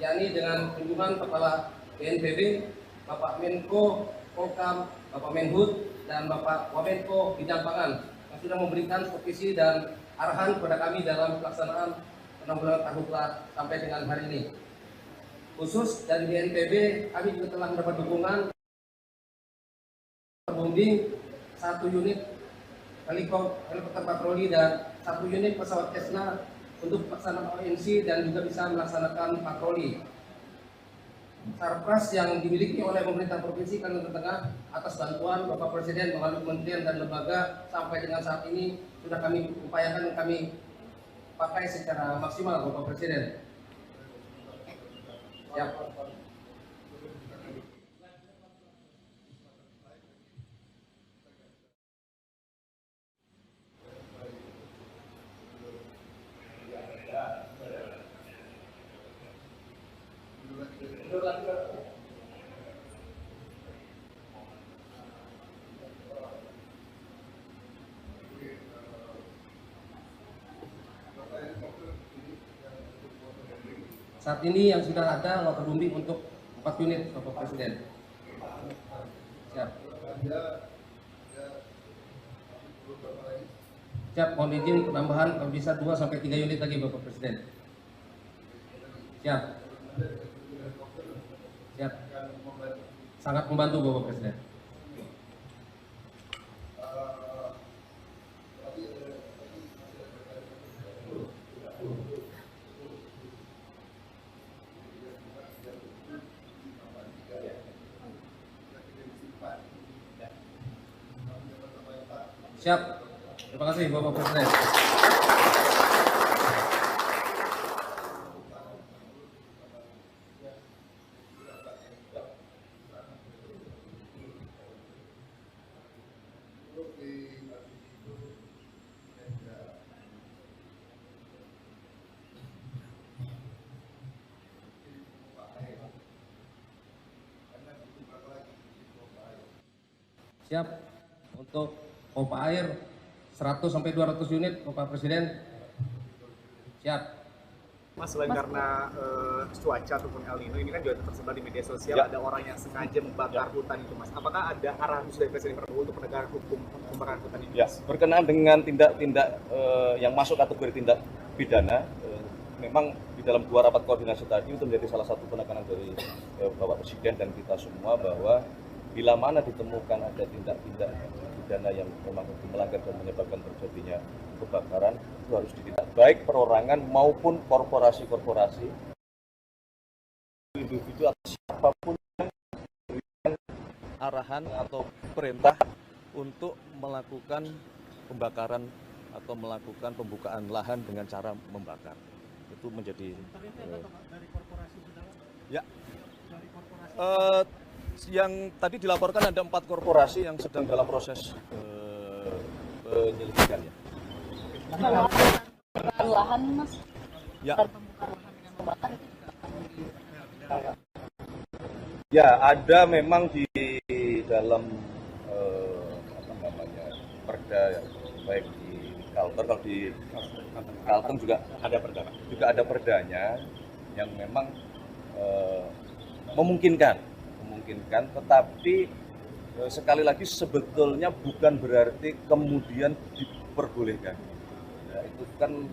yakni dengan kunjungan Kepala BNPB, Bapak Menko Polkam, Bapak Menhub, dan Bapak Wamenko Bidang Pangan yang sudah memberikan supervisi dan arahan kepada kami dalam pelaksanaan penanggulangan karhutla sampai dengan hari ini. Khusus dari BNPB, kami juga telah mendapat dukungan terbombing 1 unit helikopter patroli dan 1 unit pesawat Cessna untuk pelaksanaan ONC dan juga bisa melaksanakan patroli. Sarpras yang dimiliki oleh pemerintah Provinsi Kalimantan Tengah atas bantuan Bapak Presiden melalui kementerian dan lembaga sampai dengan saat ini sudah kami upayakan dan kami pakai secara maksimal Bapak Presiden. Ya. Saat ini yang sudah ada waterbombing untuk 4 unit Bapak Presiden. Siap. Siap, mohon izin penambahan kalau bisa 2 sampai 3 unit lagi Bapak Presiden. Siap. Siap. Sangat membantu Bapak Presiden. Siap. Terima kasih Bapak Presiden. Siap untuk pompa air 100 sampai 200 unit, Bapak Presiden. Siap. Mas, selain karena cuaca ataupun El Nino ini kan juga tersebar di media sosial, ada orang yang sengaja membakar hutan itu, Mas. Apakah ada arahan khusus dari Presiden Prabowo untuk penegakan hukum pembakaran hutan ini? Ya, berkenaan dengan tindak-tindak yang masuk kategori tindak pidana, memang di dalam 2 rapat koordinasi tadi itu menjadi salah satu penekanan dari Bapak Presiden dan kita semua bahwa bila mana ditemukan ada tindak-tindak pidana yang memang melanggar dan menyebabkan terjadinya kebakaran, itu harus ditindak baik perorangan maupun korporasi-korporasi, individu atau siapapun yang memberikan arahan atau perintah untuk melakukan pembakaran atau melakukan pembukaan lahan dengan cara membakar. Itu menjadi ya. Yang tadi dilaporkan ada 4 korporasi yang sedang dalam proses penyelidikan ya. Lahan, Mas. Ya. Pembukaan lahan dengan membakar itu. Ya, ada memang di dalam perda ya, baik di Kalteng, kalau di Kalteng juga ada perdanya yang memang memungkinkan, tetapi sekali lagi sebetulnya bukan berarti kemudian diperbolehkan. Ya, itu kan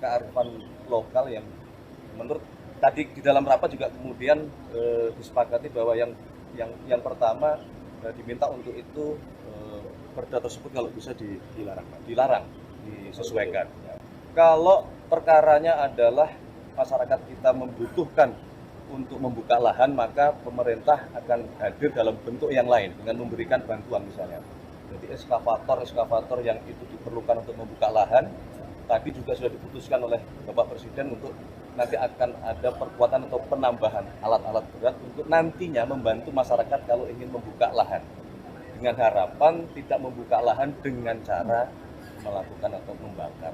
kearifan lokal yang menurut tadi di dalam rapat juga kemudian disepakati bahwa yang pertama diminta untuk itu perda tersebut kalau bisa dilarang, disesuaikan. Ya. Kalau perkaranya adalah masyarakat kita membutuhkan untuk membuka lahan, maka pemerintah akan hadir dalam bentuk yang lain dengan memberikan bantuan misalnya. Jadi eskavator yang itu diperlukan untuk membuka lahan, tadi juga sudah diputuskan oleh Bapak Presiden untuk nanti akan ada perkuatan atau penambahan alat-alat berat untuk nantinya membantu masyarakat kalau ingin membuka lahan. Dengan harapan tidak membuka lahan dengan cara melakukan atau membakar.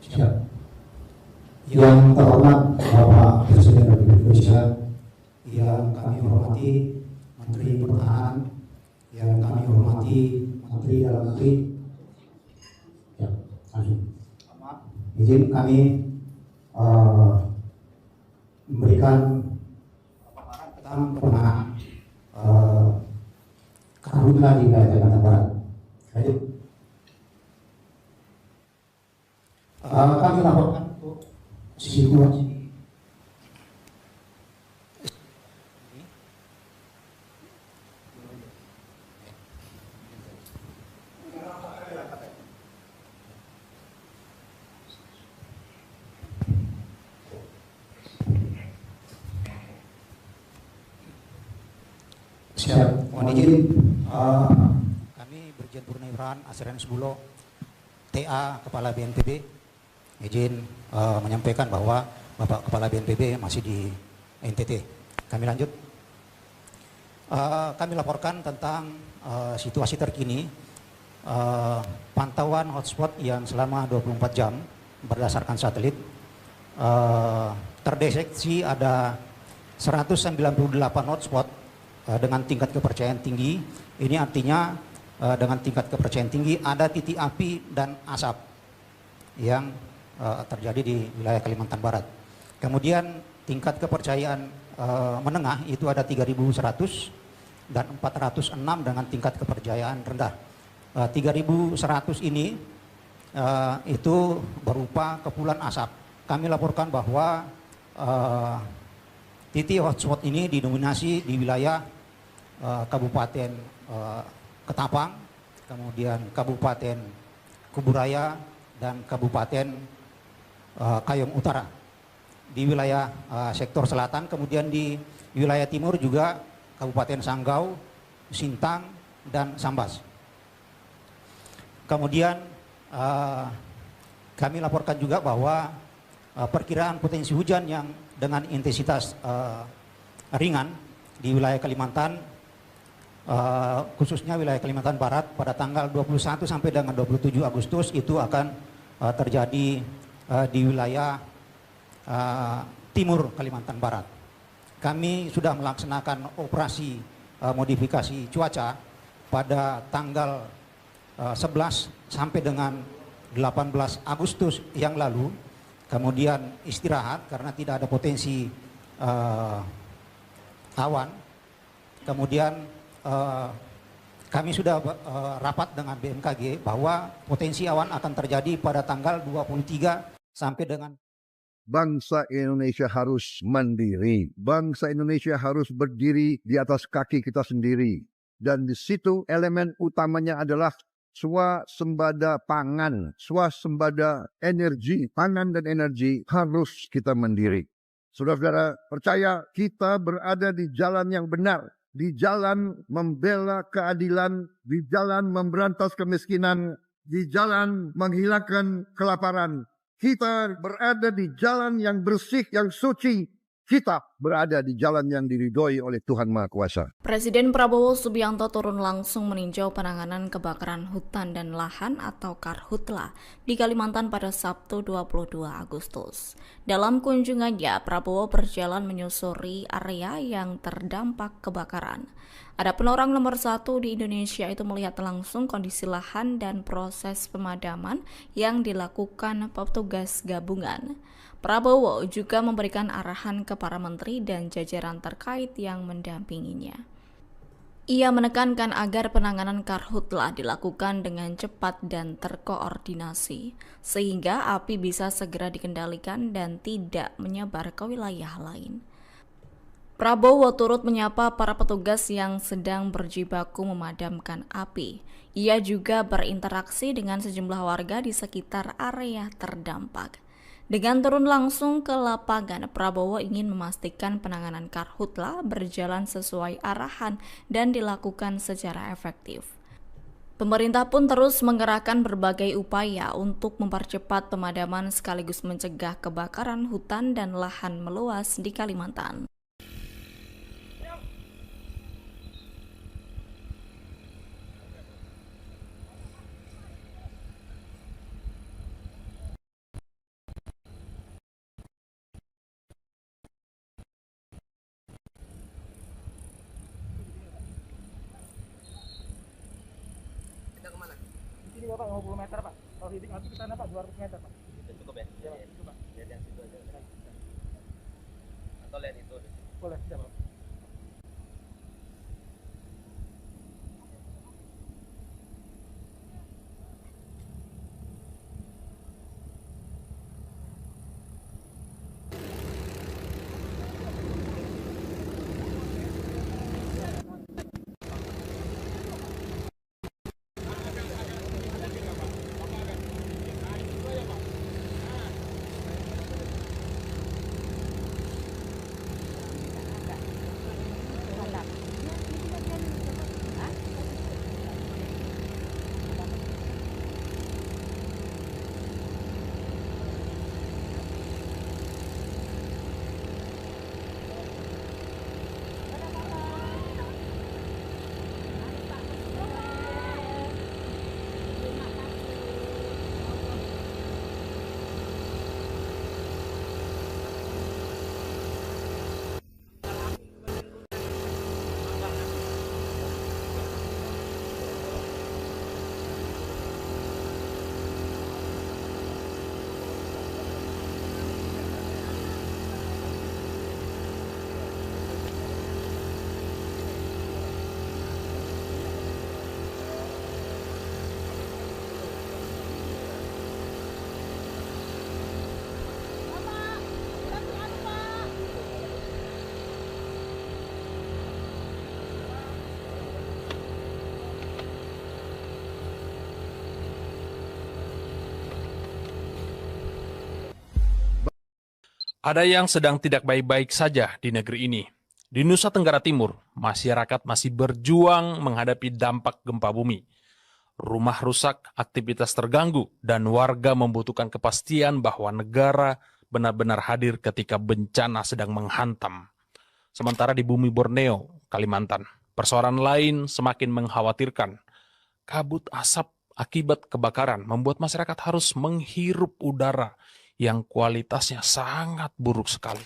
Siap. Yang terhormat Bapak Presiden Republik Indonesia, yang kami hormati Menteri Pertahanan, yang kami hormati Menteri Dalam Negeri. Ya, izin kami memberikan paparan tentang penanganan karhutla di wilayah Kalimantan Barat. Lanjut. Kami laporkan untuk situasi siap. Mohon izin, kami Brigjen Purnawirawan Asren Sebulo, TA Kepala BNPB, izin menyampaikan bahwa Bapak Kepala BNPB masih di NTT. Kami lanjut. Kami laporkan tentang situasi terkini pantauan hotspot yang selama 24 jam berdasarkan satelit terdeteksi ada 198 hotspot dengan tingkat kepercayaan tinggi. Ini artinya dengan tingkat kepercayaan tinggi ada titik api dan asap yang terjadi di wilayah Kalimantan Barat. Kemudian tingkat kepercayaan menengah itu ada 3.100 dan 406 dengan tingkat kepercayaan rendah. 3.100 ini itu berupa kepulan asap. Kami laporkan bahwa titik hotspot ini didominasi di wilayah Kabupaten Ketapang, kemudian Kabupaten Kuburaya, dan Kabupaten Kayong Utara di wilayah sektor selatan. Kemudian di wilayah timur juga Kabupaten Sanggau, Sintang, dan Sambas. Kemudian kami laporkan juga bahwa perkiraan potensi hujan yang dengan intensitas ringan di wilayah Kalimantan, khususnya wilayah Kalimantan Barat pada tanggal 21 sampai dengan 27 Agustus itu akan terjadi di wilayah timur Kalimantan Barat. Kami sudah melaksanakan operasi modifikasi cuaca pada tanggal 11 sampai dengan 18 Agustus yang lalu, kemudian istirahat karena tidak ada potensi awan. Kemudian kami sudah rapat dengan BMKG bahwa potensi awan akan terjadi pada tanggal 23 sampai dengan. Bangsa Indonesia harus mandiri. Bangsa Indonesia harus berdiri di atas kaki kita sendiri. Dan di situ elemen utamanya adalah swasembada pangan, swasembada energi, pangan dan energi harus kita mandiri. Saudara-saudara, percaya kita berada di jalan yang benar, di jalan membela keadilan, di jalan memberantas kemiskinan, di jalan menghilangkan kelaparan. Kita berada di jalan yang bersih, yang suci. Kita berada di jalan yang diridhoi oleh Tuhan Maha Kuasa. Presiden Prabowo Subianto turun langsung meninjau penanganan kebakaran hutan dan lahan atau Karhutla di Kalimantan pada Sabtu 22 Agustus. Dalam kunjungannya, Prabowo berjalan menyusuri area yang terdampak kebakaran. Adapun orang nomor 1 di Indonesia itu melihat langsung kondisi lahan dan proses pemadaman yang dilakukan petugas gabungan. Prabowo juga memberikan arahan ke para menteri dan jajaran terkait yang mendampinginya. Ia menekankan agar penanganan Karhutla dilakukan dengan cepat dan terkoordinasi, sehingga api bisa segera dikendalikan dan tidak menyebar ke wilayah lain. Prabowo turut menyapa para petugas yang sedang berjibaku memadamkan api. Ia juga berinteraksi dengan sejumlah warga di sekitar area terdampak. Dengan turun langsung ke lapangan, Prabowo ingin memastikan penanganan Karhutla berjalan sesuai arahan dan dilakukan secara efektif. Pemerintah pun terus mengerahkan berbagai upaya untuk mempercepat pemadaman sekaligus mencegah kebakaran hutan dan lahan meluas di Kalimantan. Iya Pak, 50 meter Pak. Kalau titik api ke sana Pak, 200 meter Pak. Cukup ya? Iya Pak, cukup Pak. Lihat yang situ aja. Atau lihat itu. Boleh, siap Pak. Ada yang sedang tidak baik-baik saja di negeri ini. Di Nusa Tenggara Timur, masyarakat masih berjuang menghadapi dampak gempa bumi. Rumah rusak, aktivitas terganggu, dan warga membutuhkan kepastian bahwa negara benar-benar hadir ketika bencana sedang menghantam. Sementara di bumi Borneo, Kalimantan, persoalan lain semakin mengkhawatirkan. Kabut asap akibat kebakaran membuat masyarakat harus menghirup udara yang kualitasnya sangat buruk sekali.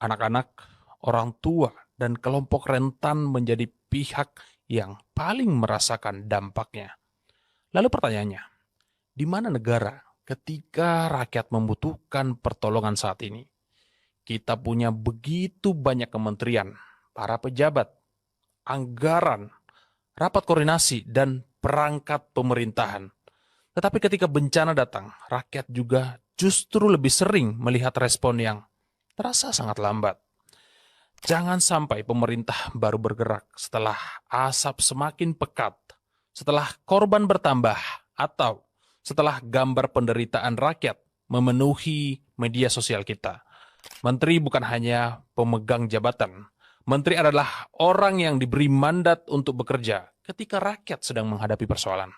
Anak-anak, orang tua, dan kelompok rentan menjadi pihak yang paling merasakan dampaknya. Lalu pertanyaannya, di mana negara ketika rakyat membutuhkan pertolongan saat ini? Kita punya begitu banyak kementerian, para pejabat, anggaran, rapat koordinasi, dan perangkat pemerintahan. Tetapi ketika bencana datang, rakyat juga justru lebih sering melihat respon yang terasa sangat lambat. Jangan sampai pemerintah baru bergerak setelah asap semakin pekat, setelah korban bertambah, atau setelah gambar penderitaan rakyat memenuhi media sosial kita. Menteri bukan hanya pemegang jabatan. Menteri adalah orang yang diberi mandat untuk bekerja ketika rakyat sedang menghadapi persoalan.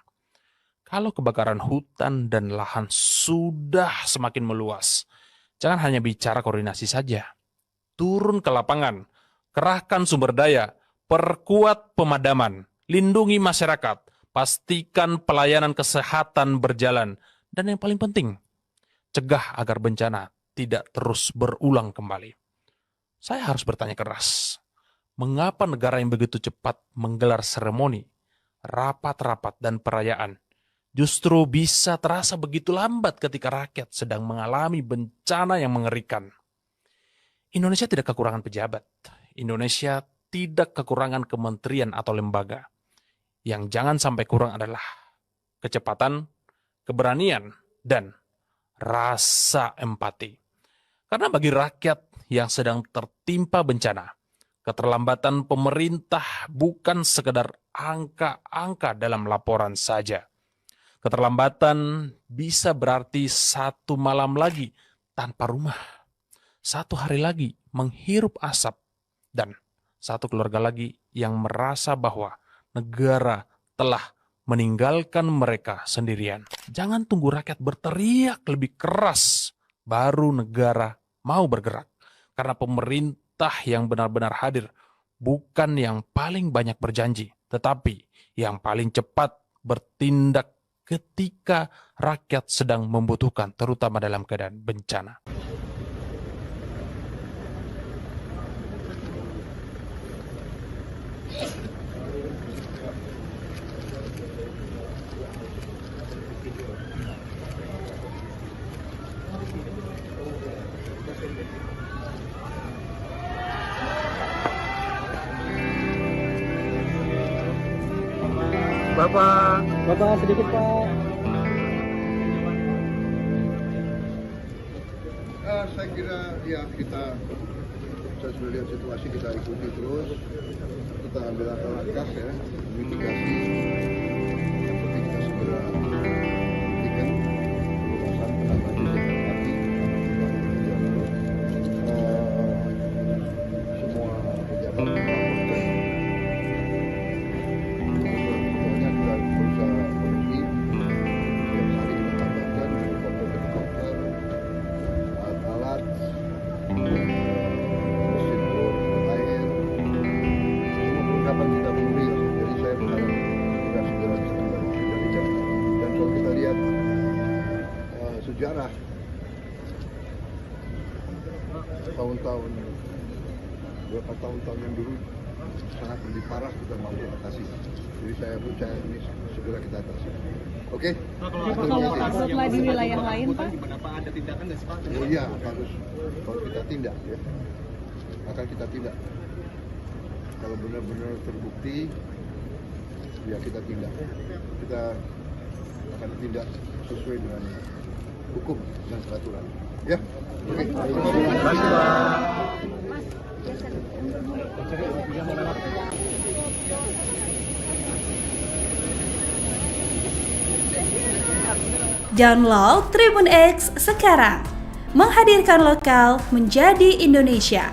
Kalau kebakaran hutan dan lahan sudah semakin meluas, jangan hanya bicara koordinasi saja. Turun ke lapangan, kerahkan sumber daya, perkuat pemadaman, lindungi masyarakat, pastikan pelayanan kesehatan berjalan, dan yang paling penting, cegah agar bencana tidak terus berulang kembali. Saya harus bertanya keras, mengapa negara yang begitu cepat menggelar seremoni, rapat-rapat, dan perayaan justru bisa terasa begitu lambat ketika rakyat sedang mengalami bencana yang mengerikan? Indonesia tidak kekurangan pejabat. Indonesia tidak kekurangan kementerian atau lembaga. Yang jangan sampai kurang adalah kecepatan, keberanian, dan rasa empati. Karena bagi rakyat yang sedang tertimpa bencana, keterlambatan pemerintah bukan sekedar angka-angka dalam laporan saja. Keterlambatan bisa berarti 1 malam lagi tanpa rumah, 1 hari lagi menghirup asap, dan 1 keluarga lagi yang merasa bahwa negara telah meninggalkan mereka sendirian. Jangan tunggu rakyat berteriak lebih keras, baru negara mau bergerak. Karena pemerintah yang benar-benar hadir bukan yang paling banyak berjanji, tetapi yang paling cepat bertindak ketika rakyat sedang membutuhkan, terutama dalam keadaan bencana. Bapak sedikit Pak. Saya kira ya saya sudah lihat situasi, kita ikuti terus, kita ambil langkah ya, mitigasi, seperti kita segera hentikan perluasan penambahan titik mati, semua pejabat melaporkan, sebetulnya kita berusaha berhenti, setiap hari kita tambahkan helikopter, alat-alat, mesin bor, air, semua perlengkapan kita penuhi. Jadi saya berharap kita segera dikendalikan. Dan kalau kita lihat sejarah tahun-tahun, beberapa tahun-tahun yang dulu sangat lebih parah kita mampu atasi. Jadi saya percaya ini segera kita atasi. Oke? Kalau karhutlah di wilayah lain Pak? Gimana Pak, ada tindakan nggak sih Pak? Oh iya, harus. Kalau kita tindak ya, akan kita tindak. Kalau benar-benar terbukti, ya kita tindak. Kita akan tindak sesuai dengan hukum dan peraturan. Ya, oke. Download Tribun X sekarang, menghadirkan lokal menjadi Indonesia.